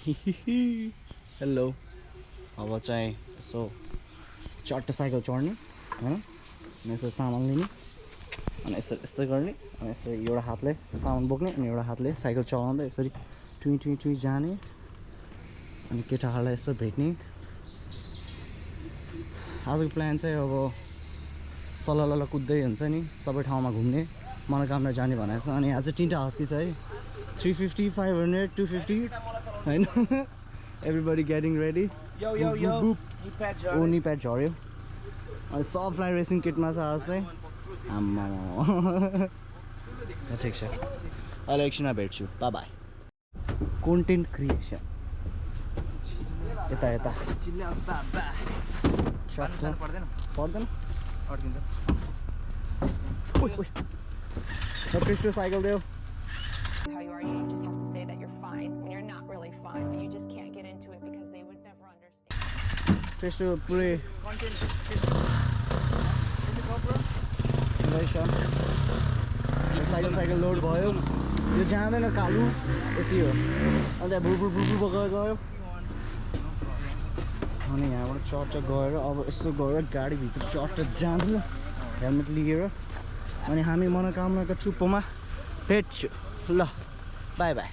Hello अब चाहिँ यसो चट्ट साइकल चढ्ने हैन अनि यसो सामान लिने अनि यसो यस्तो गर्ने अनि यसो एउटा हातले सामान बोक्ने अनि एउटा हातले साइकल चलाउँदै यसरी टुई टुई टुई जाने अनि केटाहरूलाई यसो भेट्ने आजको प्लान चाहिँ अब सल्लाह कुद्दै हुन्छ नि सबै ठाउँमा घुम्ने मनोकामना जाने भनेको छ अनि आज तीनटा हस्की छ है 350 500 250 हैन एभ्रीबडी गेटिङ रेडी ओ निप्याड झऱ्यो अनि सब फ्लाइ रेसिङ किटमा छ आज चाहिँ आम्मा ठिक छ अहिले एकछिनमा भेट्छु बाई बाई कन्टेन्ट क्रिएसन यता यता पर्दैन अड्किन्छ क्रिस्टो साइकल देऊ How you are, you just have to say that you're fine when you're not really fine, but you just can't get into it because they would never understand. क्रिस्टो पुरै cycle load भयो यो जाँदैन कालु यति हो अन्त बुलबुल गयो अनि यहाँबाट चट्ट गएर अब यस्तो गएर गाडीभित्र चट्ट जान्छ हेलमेट लिएर अनि हामी मनोकामनाको टुप्पोमा भेट्छु ल बाई बाई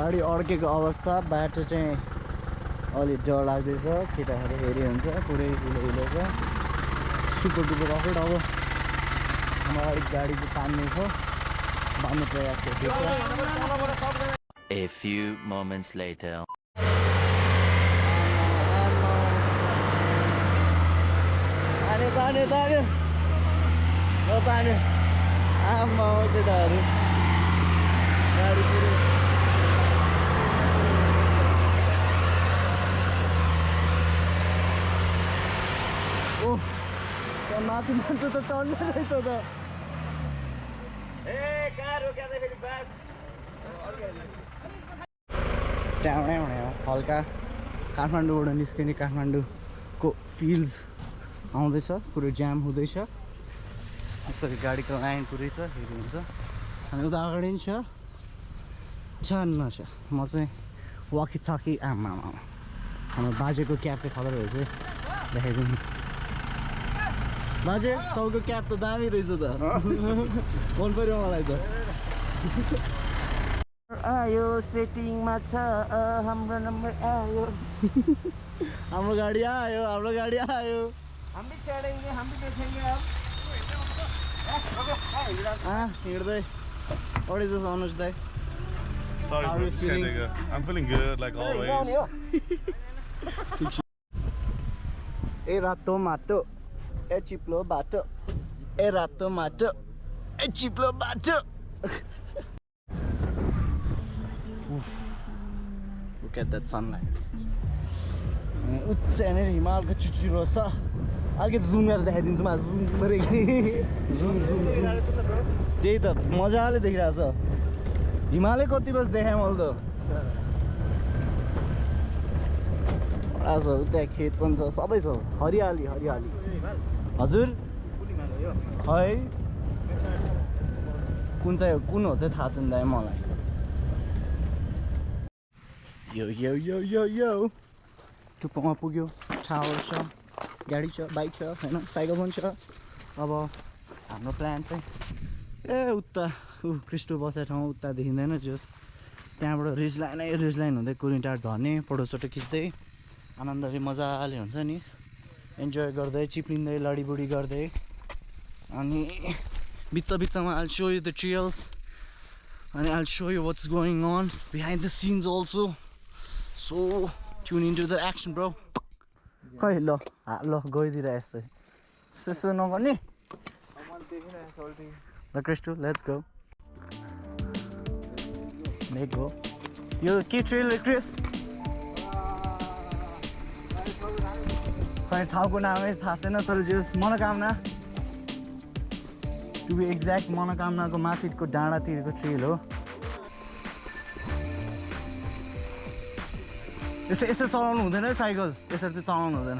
गाडी अड्केको अवस्था बाटो चाहिँ अलि डर लाग्दैछ केटाहरू हेरी हुन्छ पुरै हिलो छ सुपर डुपर अफरोड अब हाम्रो अलिक गाडी चाहिँ तान्ने छ बाँध्ने प्रयास गर्दैछ A few moments later तान्यो आम्मा केटाहरू गाडी पुरै माथि मान्छे त टन्ने रहेछ त ट्याउडै भन्यो हल्का काठमाडौँबाट निस्किने काठमाडौँको फिल्स आउँदैछ पुरै जाम हुँदैछ यसरी गाडीको लाइन पुरै छ हेर्नुहुन्छ अनि उता अगाडि पनि छ छान्न छ म चाहिँ वाकी छकी आमा हाम्रो बाजेको क्याब चाहिँ खबर भएछ देखाइदिनु बाजे तपाईँको क्याब त दामी रहेछ त मन पर्यो मलाई त आयो सेटिङमा छ हाम्रो नम्बर आयो हाम्रो गाडी आयो हम भी चढेंगे हम भी देखेंगे अब हिँड्दै अढेछ अनुज दाइ Sorry, How are bro. you Just feeling? kinda go. I'm feeling good, like always. ए रातो माटो ए चिप्लो बाटो ए रातो माटो ए चिप्लो बाटो Look at that sunlight. उच्च यहाँनिर हिमालको चिटिरो छ अलिकति जुम गरेर देखाइदिन्छु म जुम जुम जुम जुम त्यही त मजाले देखिरहेको छ हिमालय कति बजी देखाएँ मैले त आज त्यहाँ खेत पनि छ सबै छ हरियाली हरियाली हजुर है कुन चाहिँ कुन हो चाहिँ थाहा छैन दाइ मलाई यो यो यो यो यो टुप्पोमा पुग्यो टावर छ गाडी छ बाइक छ हैन साइकल पनि छ अब हाम्रो प्लान चाहिँ ए उता क्रिस्टो बसेको ठाउँ उता देखिँदैन जस त्यहाँबाट रिज लाइन हुँदै कुरिन्टार झर्ने फोटोसोटो खिच्दै आनन्दले मजाले हुन्छ नि इन्जोय गर्दै चिप्लिँदै लडीबुडी गर्दै अनि बिचमा I'll show you the trails and I'll show you what's going on behind the scenes also so tune into the action bro खै ल गइदिएर यस्तै यसो नगर्ने ल क्रिस्टो लेट्स गो यो के ट्रेल क्रिस खै ठाउँको नामै थाहा छैन तर जो मनोकामना टु बी एक्ज्याक्ट मनोकामनाको माथिको डाँडातिरको ट्रेल हो यसो चलाउनु हुँदैन है साइकल यसरी चाहिँ चलाउनु हुँदैन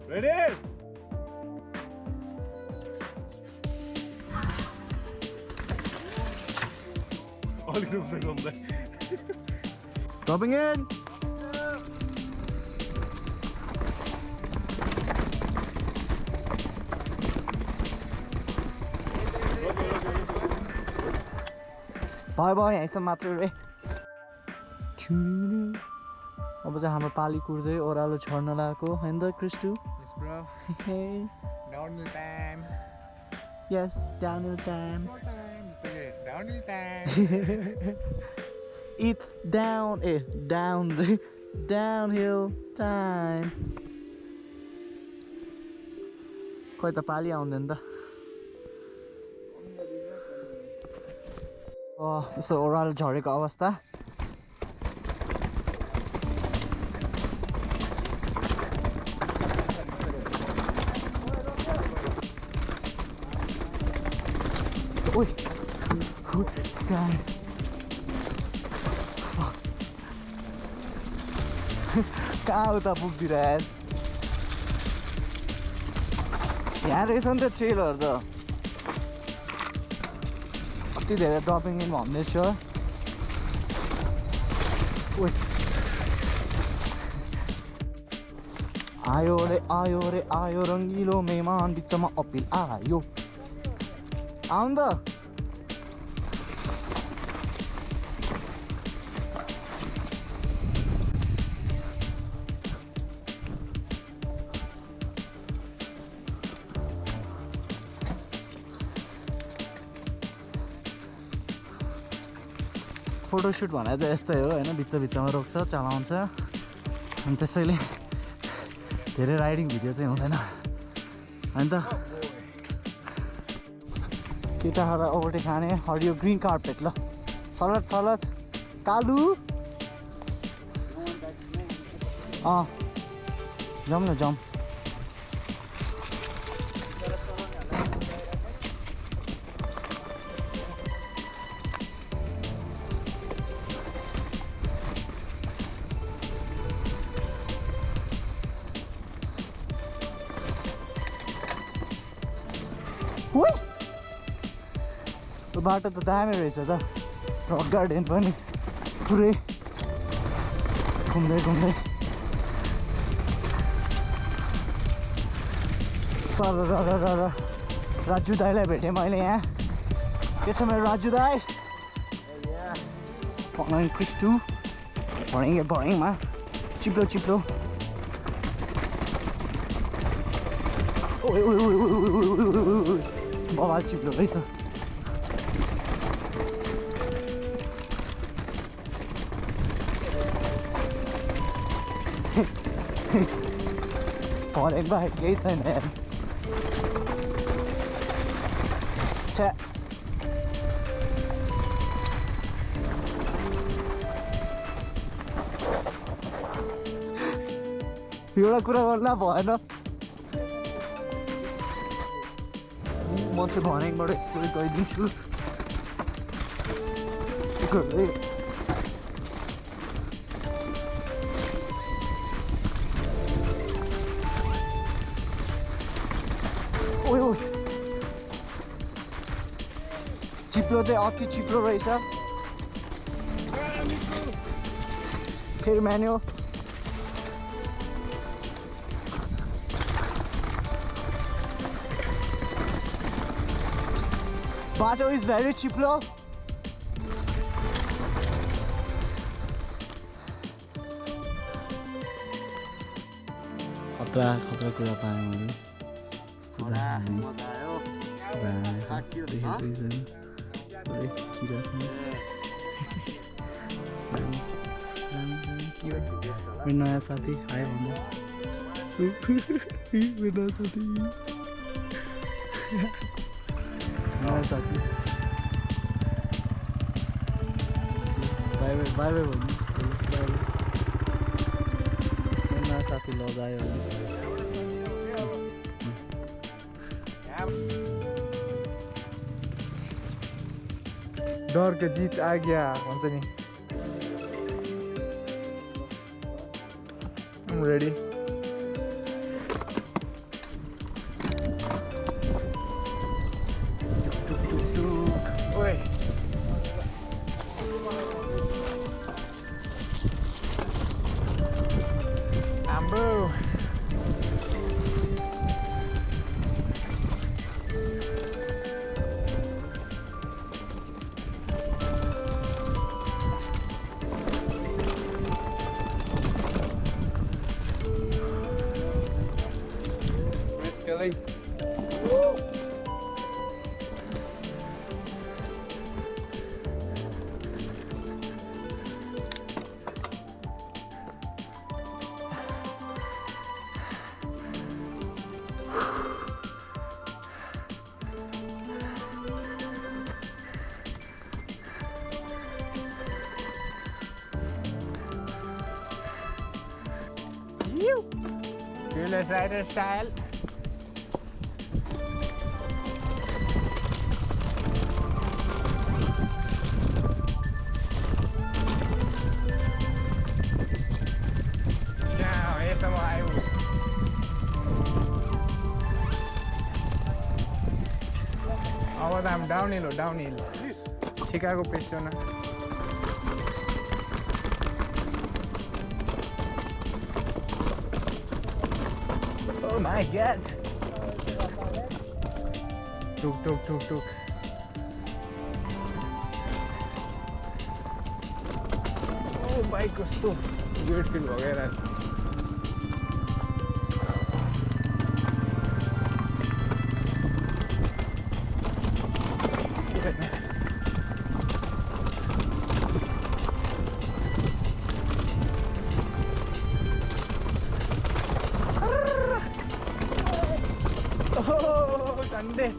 Ready? Dropping in. Bye bye, यहीँसम्म मात्र रे अब चाहिँ हाम्रो पाली कुर्दै ओह्रालो झर्न लागेको हैन त क्रिस्टु Yes, bro. Downhill time. Yes, downhill time. More time. Just like it. Downhill time. It's downhill time. खोइ त पाली आउँदैन त यसो ओह्रालो झरेको अवस्था Ui, guy. Fuck. कहाँ उता पुग्दिर यार यहाँ रहेछ नि त ट्रेलहरू त कति धेरै ड्रपिङ इन भन्दैछ आयो रे आयो रङ्गिलो मेहमान बिचमा अपिल आयो आउनु त फोटोसुट भनेर चाहिँ यस्तै हो होइन बिचमा रोक्छ चलाउँछ अनि त्यसैले धेरै राइडिङ भिडियो चाहिँ हुँदैन होइन त केटाहरूलाई ओभरटेक खाने हरियो ग्रिन कार्पेट ल सलद कालु जाउँ न जाउँ बाटो त दामी रहेछ त रक गार्डन पनि पुरै घुम्दै सर राजु दाईलाई भेटेँ मैले यहाँ के छ मेरो राजु दाई क्रिस्टु भर्याङमा चिप्लो चिप्लो बबाल चिप्लो रहेछ भर्याङ बाहेक केही छैन यार छ्या एउटा कुरा गर्दा भएन म चाहिँ भर्याङबाट यस्तो गइदिन्छु चिप्लो चाहिँ अति चिप्लो रहेछ फेरि म्यान्युअल बाटो इज भेरी चिप्लो खतरा खतरा कुरा पाएँ मैले नयाँ साथी आयो भन्दा नयाँ साथी नयाँ साथी बाई बाई बाई बाई भन्नु बाई बाई नयाँ साथी लगायो डर के जीत आ गया भन्छ नि I'm ready. Oi. Ambo. Kelly. Fearless rider style. अब I'm downhill or downhill. Chicago piston. Oh my god. Tuk. Oh bike कस्तो weird feel भयो यार. Oh, Sunday.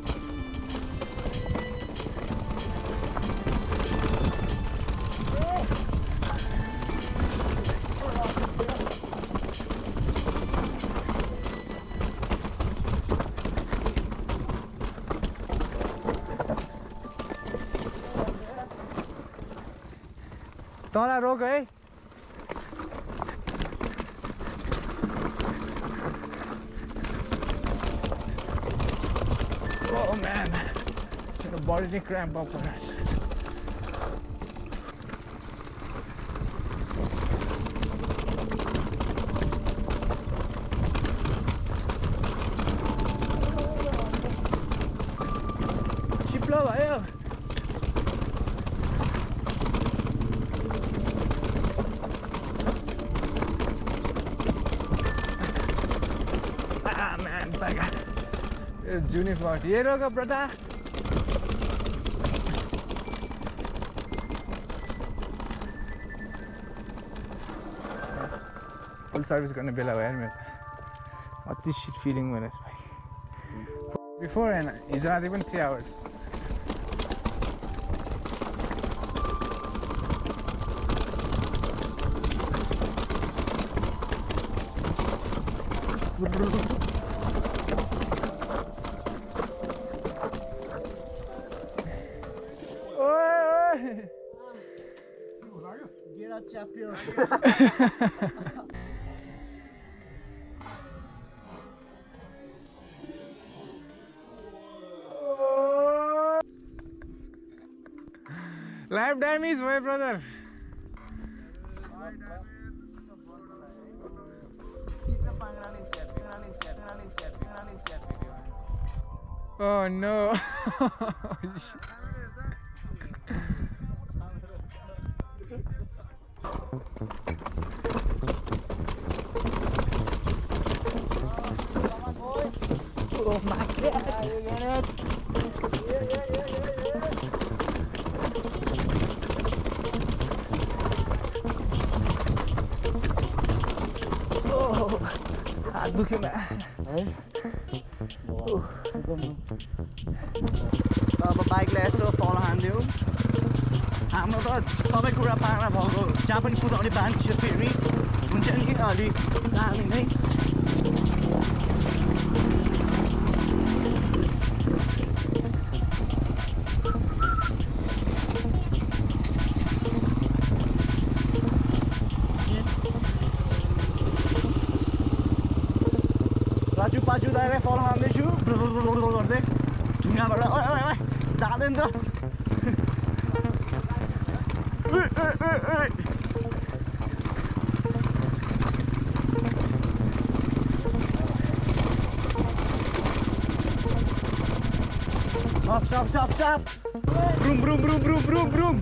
तँलाई रोक है Oh man, the body cramp up on us. Chiplo भयो my god. Juni float. Ye roga brother. Full service गर्ने बेला भयो मेरो त अति शिट फिलिङ भइरहेछ भाइ बिफोर हैन हिजो आधी पनि 3 hours गेडा च्याप्यो Life damage, my brother. Oh no. Oh my god, you get it? हात दुख्यो है अब बाइकलाई यसो फल हान्दियो हाम्रो त सबै कुरा पारा भएको जहाँ पनि कुदाउने बानी छ फेरि हुन्छ नि अलिक दामी नै पाचु दाइलाई फल हान्दैछु गर्दै ढुङ्गाबाट जाँदैन त Stop. Broom.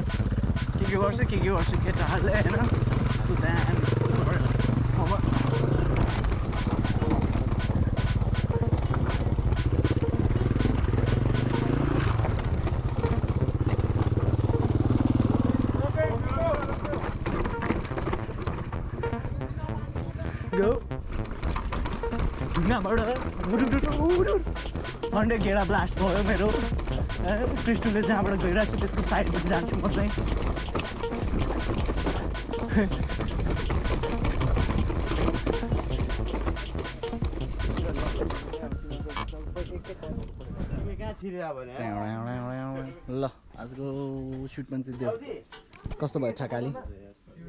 के गर्छ केटाहरूले हैन अन्डे गेडा ब्लास्ट भयो मेरो कृष्णले जहाँबाट गइरहेको छु त्यसको साइडबाट जान्छु म चाहिँ ल आजको सुट पनि चाहिँ कस्तो भयो ठकाली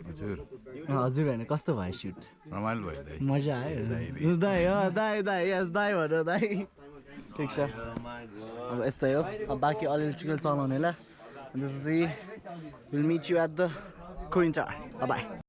हजुर होइन कस्तो भयो सुट रमाइलो भयो दाइ मजा आयो दाइ हो दाइ दाइ भन दाइ ठिक छ अब यस्तै हो अब बाँकी अलिअलि चलाउने ल will meet you at the Kichaa. Bye-bye.